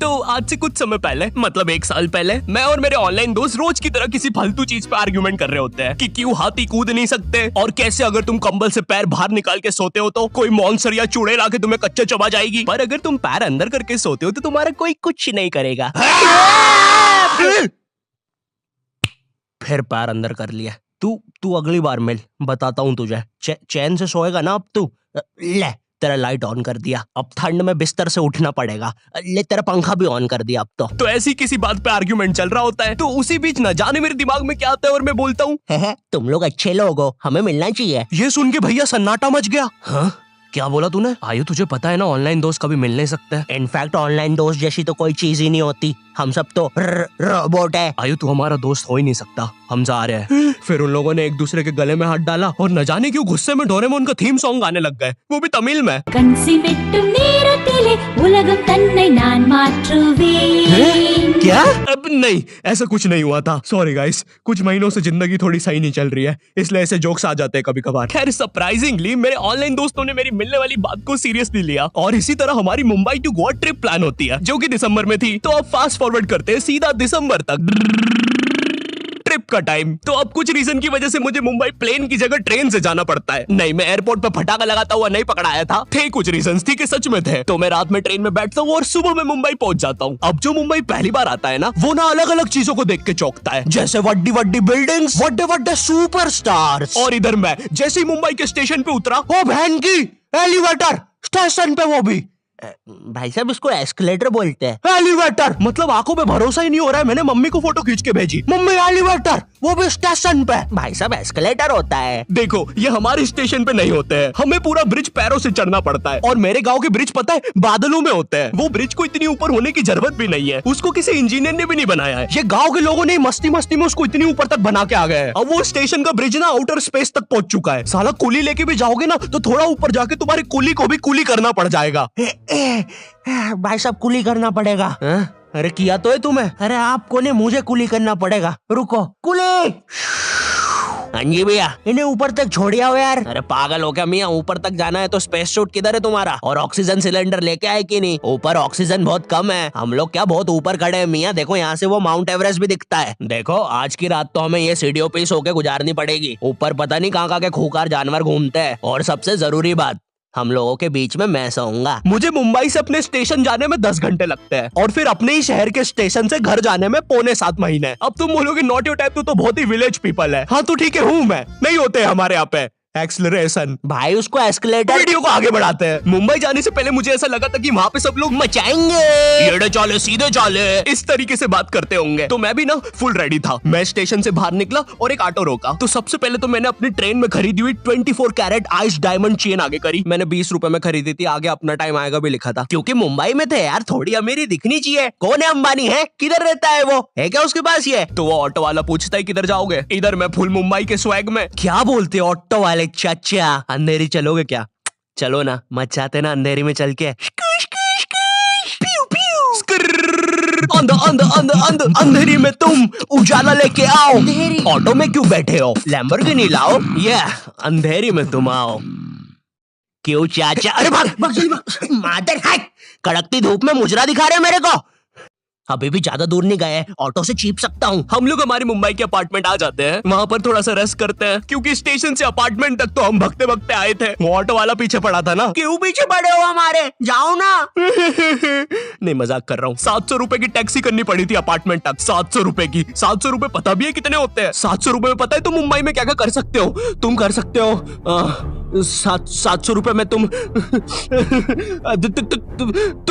तो आज से कुछ समय पहले, मतलब 1 साल पहले, मैं और मेरे ऑनलाइन दोस्त रोज की तरह किसी फालतू चीज पे आर्ग्यूमेंट कर रहे होते हैं कि क्यों हाथी कूद नहीं सकते, और कैसे अगर तुम कंबल से पैर बाहर निकाल के सोते हो तो कोई मॉन्स्टर या चूड़ैल आके तुम्हें कच्चा चबा जाएगी, पर अगर तुम पैर अंदर करके सोते हो तो तुम्हारा कोई कुछ नहीं करेगा। फिर पैर अंदर कर लिया। तू अगली बार मिल, बताता हूँ तुझे। चैन से सोएगा ना अब तू। ले तेरा लाइट ऑन कर दिया, अब ठंड में बिस्तर से उठना पड़ेगा। ले तेरा पंखा भी ऑन कर दिया अब तो ऐसी किसी बात पे आर्ग्यूमेंट चल रहा होता है, तो उसी बीच न जाने मेरे दिमाग में क्या आता है और मैं बोलता हूँ, तुम लोग अच्छे लोग हो, हमें मिलना चाहिए। ये सुन के भैया सन्नाटा मच गया। हाँ क्या बोला तूने? आयु तुझे पता है ना ऑनलाइन दोस्त कभी मिल नहीं सकते। इनफैक्ट ऑनलाइन दोस्त जैसी तो कोई चीज ही नहीं होती, हम सब तो रोबोट है। आयु तू हमारा दोस्त हो ही नहीं सकता, हम जा रहे हैं। फिर उन लोगों ने एक दूसरे के गले में हाथ डाला और न जाने क्यों गुस्से में डोरेमोन का थीम सॉन्ग गाने लग गए, वो भी तमिल में। क्या? अब नहीं, ऐसा कुछ नहीं हुआ था। सॉरी गाइस, कुछ महीनों से जिंदगी थोड़ी सही नहीं चल रही है, इसलिए ऐसे जोक्स आ जाते हैं कभी कभार। खैर सरप्राइजिंगली मेरे ऑनलाइन दोस्तों ने मेरी मिलने वाली बात को सीरियसली लिया और इसी तरह हमारी Mumbai to Goa trip plan होती है, जो कि दिसंबर में थी। तो अब फास्ट फॉरवर्ड करते हैं सीधा दिसंबर तक ट्रिप का टाइम। तो अब कुछ रीजन की वजह से मुझे मुंबई प्लेन की जगह ट्रेन से जाना पड़ता है। नहीं, मैं एयरपोर्ट पे फटाका लगाता हुआ नहीं पकड़ाया था, थे कुछ रीजंस, थी कि सच में थे। तो मैं रात में ट्रेन में बैठता हूँ और सुबह में मुंबई पहुंच जाता हूँ। अब जो मुंबई पहली बार आता है ना, वो ना अलग अलग चीजों को देख के चौंकता है, जैसे वड्डी वड्डी बिल्डिंग्स, वड्डे वड्डे सुपरस्टार्स। और इधर मैं जैसे ही मुंबई के स्टेशन पे उतरा, ओ बहन की एलिवेटर स्टेशन पे, वो भी भाई साहब इसको एस्केलेटर बोलते हैं। एलिवेटर मतलब आंखों पे भरोसा ही नहीं हो रहा है। मैंने मम्मी को फोटो खींच के भेजी, मम्मी एलिवेटर, वो भी स्टेशन पे। भाई साहब एस्केलेटर होता है। देखो ये हमारे स्टेशन पे नहीं होते हैं, हमें पूरा ब्रिज पैरों से चढ़ना पड़ता है। और मेरे गांव के ब्रिज पता है बादलों में होते हैं। वो ब्रिज को इतनी ऊपर होने की जरूरत भी नहीं है, उसको किसी इंजीनियर ने भी नहीं बनाया है। ये गाँव के लोगों ने मस्ती मस्ती में उसको इतनी ऊपर तक बना के आ गए हैं। अब वो स्टेशन का ब्रिज ना आउटर स्पेस तक पहुंच चुका है। साला कुली लेके भी जाओगे ना तो थोड़ा ऊपर जाके तुम्हारी कुली को भी कुली करना पड़ जाएगा। भाई साहब कुली करना पड़ेगा। अरे किया तो है तुम्हें। अरे आपको ने मुझे कुली करना पड़ेगा। रुको, कुली। हाँ जी भैया, इन्हें ऊपर तक छोड़िया हो यार। अरे पागल हो क्या मियाँ, ऊपर तक जाना है तो स्पेस सूट किधर है तुम्हारा? और ऑक्सीजन सिलेंडर लेके आए कि नहीं? ऊपर ऑक्सीजन बहुत कम है, हम लोग क्या बहुत ऊपर खड़े हैं मियाँ। देखो यहाँ से वो माउंट एवरेस्ट भी दिखता है। देखो आज की रात तो हमें ये सीढ़ियों पे सो के गुजारनी पड़ेगी। ऊपर पता नहीं कहाँ के खूंखार जानवर घूमते हैं। और सबसे जरूरी बात, हम लोगों के बीच में मैं सोऊंगा। मुझे मुंबई से अपने स्टेशन जाने में 10 घंटे लगते हैं और फिर अपने ही शहर के स्टेशन से घर जाने में 6.25 महीने। अब तुम बोलोगे नॉट योर टाइप, तो बहुत ही विलेज पीपल है। हाँ तो ठीक है, हूँ मैं, नहीं होते हमारे यहाँ पे एक्सलरेशन। भाई उसको एस्केलेटर। वीडियो को आगे बढ़ाते हैं। मुंबई जाने से पहले मुझे ऐसा लगा था कि वहाँ पे सब लोग मचाएंगे, येड़े चाले सीधे चाले, इस तरीके से बात करते होंगे। तो मैं भी ना फुल रेडी था। मैं स्टेशन से बाहर निकला और एक ऑटो रोका। तो सबसे पहले तो मैंने अपनी ट्रेन में खरीदी हुई 24 कैरेट आइस डायमंड चेन आगे करी। मैंने 20 रुपए में खरीदी थी, आगे अपना टाइम आएगा भी लिखा था, क्योंकि मुंबई में थे यार, थोड़ी अमीरी दिखनी चाहिए। कौन है अंबानी? है किधर रहता है वो? है क्या उसके पास ये? तो वो ऑटो वाला पूछता है किधर जाओगे? इधर मैं फुल मुंबई के स्वैग में। क्या बोलते ऑटो वाले? चाचा अंधेरी चलोगे क्या? चलो ना, मचाते ना अंधेरी में चल के। अंधेरी में तुम उजाला लेके आओ। ऑटो में क्यों बैठे हो? लैम्बोर्गिनी लाओ। ये अंधेरी में तुम आओ। क्यों चाचा? अरे भाग मादर है, कड़कती धूप में मुजरा दिखा रहे मेरे को। अभी भी ज्यादा दूर नहीं गए, ऑटो से चीप सकता हूँ। हम लोग हमारी मुंबई के अपार्टमेंट आ जाते हैं, वहाँ पर थोड़ा सा रेस्ट करते हैं, क्योंकि स्टेशन से अपार्टमेंट तक तो हम भगते भगते आए थे। वो ऑटो वाला पीछे पड़ा था ना। क्यों पीछे पड़े हो हमारे? जाओ ना। नहीं मजाक कर रहा हूँ। 700 रुपए की टैक्सी करनी पड़ी थी अपार्टमेंट तक। 700 रुपए की। 700 रुपए पता भी है कितने होते हैं? 700 रुपए में पता है तुम मुंबई में क्या क्या कर सकते हो? तुम कर सकते हो 700 रुपए में तुम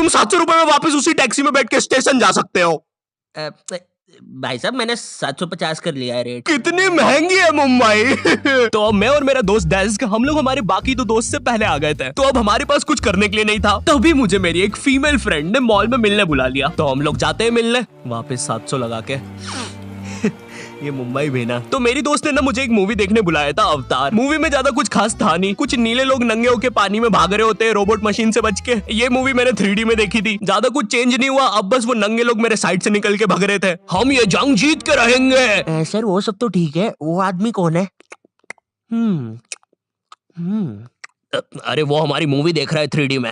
700 रुपए में वापस उसी टैक्सी में बैठ के स्टेशन जा सकते हो। भाई साहब मैंने 750 कर लिया है रेट। कितनी महंगी है मुंबई। तो अब मैं और मेरा दोस्त डेस्क, हम लोग हमारे बाकी 2 दोस्त से पहले आ गए थे। तो अब हमारे पास कुछ करने के लिए नहीं था, तभी मुझे मेरी एक फीमेल फ्रेंड ने मॉल में मिलने बुला लिया। तो हम लोग जाते हैं मिलने, वापस 700 लगा के। ये मुंबई भी ना। तो मेरी दोस्त ने ना मुझे एक मूवी देखने बुलाया था, अवतार। मूवी में ज्यादा कुछ खास था नहीं, कुछ नीले लोग नंगे होके पानी में भाग रहे होते हैं रोबोट मशीन से बच के। ये मूवी मैंने 3D में देखी थी, ज्यादा कुछ चेंज नहीं हुआ। अब बस वो नंगे लोग मेरे साइड से निकल के भाग रहे थे। हम ये जंग जीत के रहेंगे। सर वो सब तो ठीक है, वो आदमी कौन है? अरे वो हमारी मूवी देख रहा है 3D में।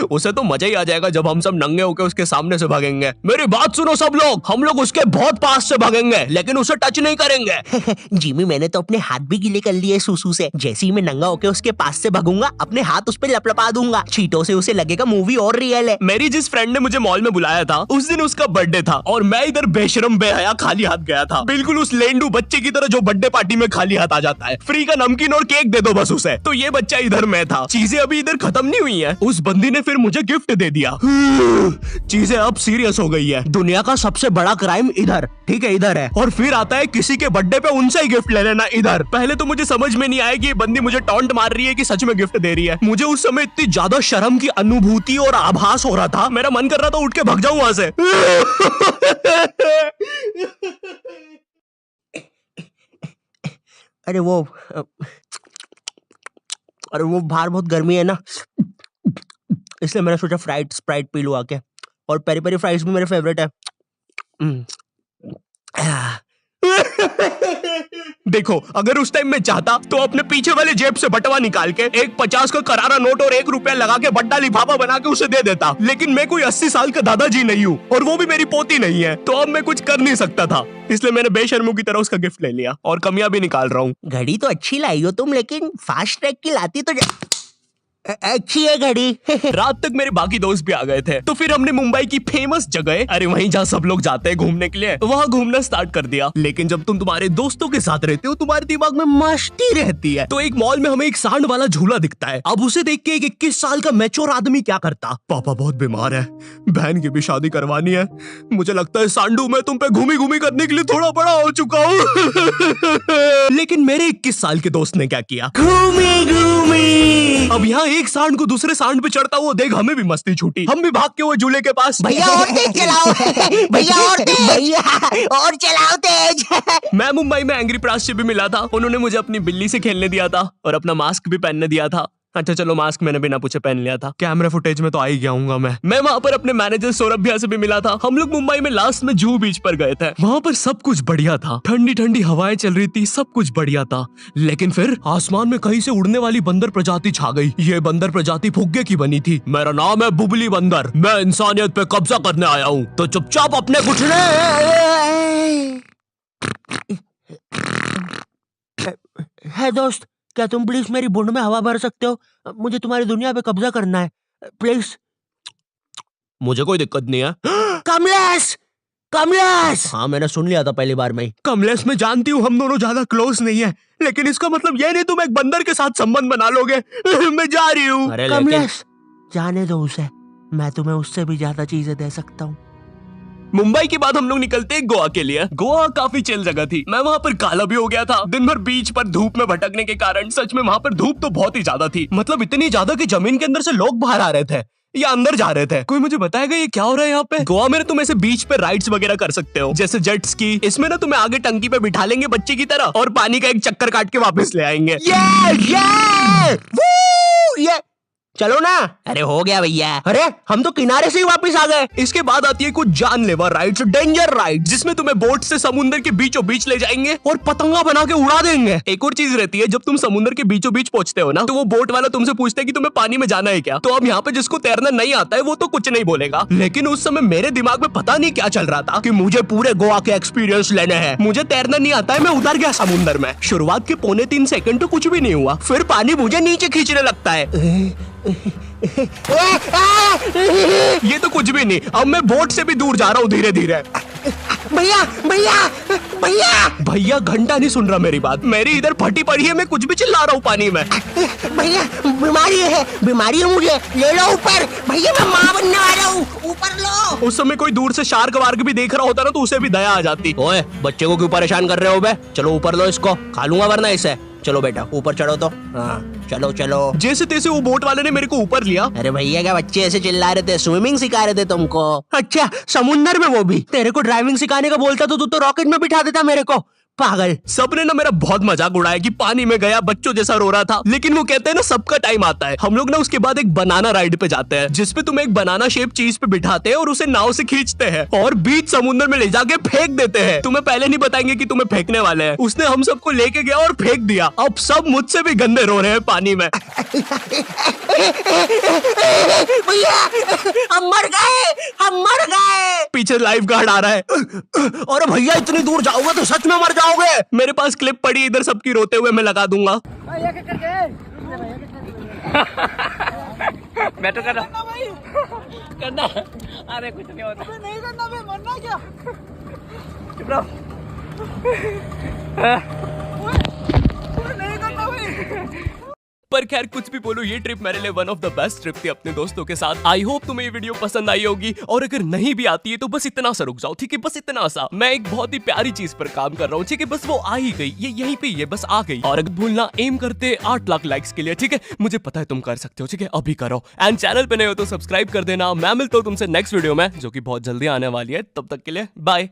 उसे तो मजा ही आ जाएगा जब हम सब नंगे होकर उसके सामने से भागेंगे। मेरी बात सुनो सब लोग, हम लोग उसके बहुत पास से भागेंगे लेकिन उसे टच नहीं करेंगे। जिमी मैंने तो अपने हाथ भी गीले कर लिए सुसु से। जैसे ही मैं नंगा होके उसके पास से भागूंगा अपने हाथ उस पे लपलपा दूंगा। चीटों से उसे लगेगा मूवी और रियल है। मेरी जिस फ्रेंड ने मुझे मॉल में बुलाया था उस दिन उसका बर्थडे था और मैं इधर बेशरम बेहया खाली हाथ गया था, बिल्कुल उस लेंडू बच्चे की तरह जो बर्थडे पार्टी में खाली हाथ आ जाता है। फ्री का नमकीन और केक दे दो बस उसे। तो ये बच्चा इधर मैं था। चीजें अभी इधर खत्म नहीं हुई है। उस बंदी ने फिर मुझे गिफ्ट दे दिया। चीजें अब सीरियस हो गई है। दुनिया का सबसे बड़ा क्राइम इधर, ठीक है इधर है, और फिर आता है किसी के बर्थडे पे उनसे ही गिफ्ट ले लेना इधर। पहले तो मुझे समझ में नहीं आया कि ये बंदी मुझे टॉन्ट मार रही है कि सच में गिफ्ट दे रही है। मुझे उस समय इतनी ज्यादा शर्म की अनुभूति और आभास हो रहा था, मेरा मन कर रहा था उठ के भाग जाऊं वहां से। अरे वो बाहर बहुत गर्मी है ना, इसलिए मैंने सोचा स्प्राइट पी लूं आके। और पेरी पेरी फ्राइज भी मेरे फेवरेट है। देखो अगर उस टाइम मैं चाहता तो अपने पीछे वाले जेब से बटवा निकाल के एक 50 का करारा नोट और 1 रुपया लगा के बड्डा लिफाफा बना के उसे दे देता, लेकिन मैं कोई 80 साल का दादाजी नहीं हूँ और वो भी मेरी पोती नहीं है, तो अब मैं कुछ कर नहीं सकता था। इसलिए मैंने बेशर्मों की तरह उसका गिफ्ट ले लिया और कमियां भी निकाल रहा हूँ। घड़ी तो अच्छी लाई हो तुम, लेकिन फास्ट ट्रैक की लाती तो अच्छी है घड़ी। रात तक मेरे बाकी दोस्त भी आ गए थे, तो फिर हमने मुंबई की फेमस जगह, अरे वहीं जहाँ सब लोग जाते हैं घूमने के लिए, वहाँ घूमना स्टार्ट कर दिया। लेकिन जब तुम तुम्हारे दोस्तों के साथ रहते हो तुम्हारे दिमाग में मस्ती रहती है। तो एक मॉल में हमें एक सांड वाला झूला दिखता है। अब उसे देख के एक 21 साल का मैच्योर आदमी क्या करता, पापा बहुत बीमार है, बहन की भी शादी करवानी है, मुझे लगता है सांडू मैं तुम पे घूमी घूमी करने के लिए थोड़ा बड़ा हो चुका हूँ। लेकिन मेरे 21 साल के दोस्त ने क्या किया, घूमी घूमी। अब यहाँ एक सांड को दूसरे सांड पे चढ़ता हुआ देख हमें भी मस्ती छूटी। हम भी भाग के वो झूले के पास, भैया और तेज चलाओ, भैया और तेज, भैया और चलाओ तेज। मैं मुंबई में एंग्री प्रास से भी मिला था। उन्होंने मुझे अपनी बिल्ली से खेलने दिया था और अपना मास्क भी पहनने दिया था। अच्छा चलो मास्क मैंने बिना पूछे पहन लिया था, कैमरा फुटेज में तो आ ही गया हूँगा मैं वहाँ पर अपने मैनेजर सौरभ भैया से भी मिला था। हम लोग मुंबई में लास्ट में जूहू बीच पर गए थे। वहाँ पर सब कुछ बढ़िया था, ठंडी ठंडी हवाएं चल रही थी, सब कुछ बढ़िया था। लेकिन फिर आसमान में कहीं से उड़ने वाली बंदर प्रजाति छा गई। ये बंदर प्रजाति फुग्गे की बनी थी। मेरा नाम है बुबली बंदर, मैं इंसानियत पे कब्जा करने आया हूँ, तो चुपचाप अपने घुटने। है दोस्त, क्या तुम प्लीज मेरी बूंद में हवा भर सकते हो? मुझे तुम्हारी दुनिया पे कब्जा करना है प्लीज। मुझे कोई दिक्कत नहीं है। कमलेश, कमलेश। हाँ मैंने सुन लिया था पहली बार में ही। कमलेश मैं जानती हूँ हम दोनों ज्यादा क्लोज नहीं है, लेकिन इसका मतलब ये नहीं तुम एक बंदर के साथ संबंध बना लोगे। मैं जा रही हूँ। कमलेश जाने दो उसे, मैं तुम्हें उससे भी ज्यादा चीजें दे सकता हूँ। मुंबई के बाद हम लोग निकलते हैं गोवा के लिए। गोवा काफी चिल जगह थी। मैं वहाँ पर काला भी हो गया था दिन भर बीच पर धूप में भटकने के कारण। सच में वहाँ पर धूप तो बहुत ही ज्यादा थी, मतलब इतनी ज्यादा कि जमीन के अंदर से लोग बाहर आ रहे थे या अंदर जा रहे थे। कोई मुझे बताएगा ये क्या हो रहा है यहाँ पे? गोवा में तुम ऐसे बीच पे राइड्स वगैरह कर सकते हो, जैसे जेट स्की। इसमें ना तुम्हें आगे टंकी पे बिठा लेंगे बच्चे की तरह और पानी का एक चक्कर काट के वापस ले आएंगे। ये चलो ना। अरे हो गया भैया, अरे हम तो किनारे से ही वापस आ गए। इसके बाद आती है कुछ जानलेवा राइड्स, डेंजर राइड, जिसमें तुम्हें बोट से समुद्र के बीचों बीच ले जाएंगे और पतंगा बना के उड़ा देंगे। एक और चीज रहती है, जब तुम समुद्र के बीचों बीच पहुंचते हो ना, तो वो बोट वाला तुमसे पूछता है कि तुम्हें पानी में जाना है क्या। तो अब यहाँ पे जिसको तैरना नहीं आता है वो तो कुछ नहीं बोलेगा, लेकिन उस समय मेरे दिमाग में पता नहीं क्या चल रहा था कि मुझे पूरे गोवा के एक्सपीरियंस लेने हैं। मुझे तैरना नहीं आता है, मैं उतर गया समुद्र में। शुरुआत के 2.25 सेकंड तो कुछ भी नहीं हुआ, फिर पानी मुझे नीचे खींचने लगता है। ये तो कुछ भी नहीं, अब मैं बोट से भी दूर जा रहा हूँ धीरे धीरे। भैया भैया भैया भैया घंटा नहीं सुन रहा मेरी बात, मेरी इधर फटी पड़ी है, मैं कुछ भी चिल्ला रहा हूँ पानी में। भैया बीमारी है मुझे, ले लो ऊपर। भैया मैं माँ बनने वाला हूँ, ऊपर लो। उस समय कोई दूर से शार्क वार्क भी देख रहा होता ना तो उसे भी दया आ जाती। ओए बच्चे को क्यों परेशान कर रहे हो बे? चलो ऊपर लो इसको, खा लूंगा वरना इसे। चलो बेटा ऊपर चढ़ो तो। हाँ चलो चलो। जैसे तैसे वो बोट वाले ने मेरे को ऊपर लिया। अरे भैया क्या बच्चे ऐसे चिल्ला रहे थे? स्विमिंग सिखा रहे थे तुमको? अच्छा समुंदर में, वो भी तेरे को ड्राइविंग सिखाने का बोलता तो तू तो रॉकेट में बिठा देता मेरे को। पागल। सबने ना मेरा बहुत मजाक उड़ाया कि पानी में गया, बच्चों जैसा रो रहा था। लेकिन वो कहते हैं ना, सबका टाइम आता है। हम लोग ना उसके बाद एक बनाना राइड पे जाते हैं, जिसपे तुम एक बनाना शेप चीज पे बिठाते हैं और उसे नाव से खींचते हैं और बीच समुद्र में ले जाके फेंक देते हैं। तुम्हें पहले नहीं बताएंगे कि तुम्हें फेंकने वाले हैं। उसने हम सबको लेके गया और फेंक दिया। अब सब मुझसे भी गंदे रो रहे हैं पानी में। भैया हम मर गए, हम मर गए। पीछे लाइफ गार्ड आ रहा है। अरे भैया इतनी दूर जाओगे तो सच में मर जाओगे। मेरे पास क्लिप पड़ी इधर सबकी रोते हुए, मैं लगा दूंगा। मैं तो करना अरे कुछ नहीं होता, नहीं करना भाई, मरना क्या, चुप रहो। नहीं करना भाई। पर खैर कुछ भी बोलो, ये ट्रिप मेरे लिए one of the best trip थी अपने दोस्तों के साथ। आई होप तुम्हें ये वीडियो पसंद आई होगी, और अगर नहीं भी आती है तो बस इतना सा रुक जाओ, ठीक है? बस इतना सा। मैं एक बहुत ही प्यारी चीज पर काम कर रहा हूँ, ठीक है? बस वो आ ही गई, ये यहीं पे ये बस आ गई। और अगर भूलना, एम करते 8 लाख लाइक्स के लिए, ठीक है? मुझे पता है तुम कर सकते हो, ठीक है? अभी करो। एंड चैनल पे नए हो तो सब्सक्राइब कर देना। मैं मिलता हूँ तुमसे नेक्स्ट वीडियो में, जो कि बहुत जल्दी आने वाली है। तब तक के लिए बाय।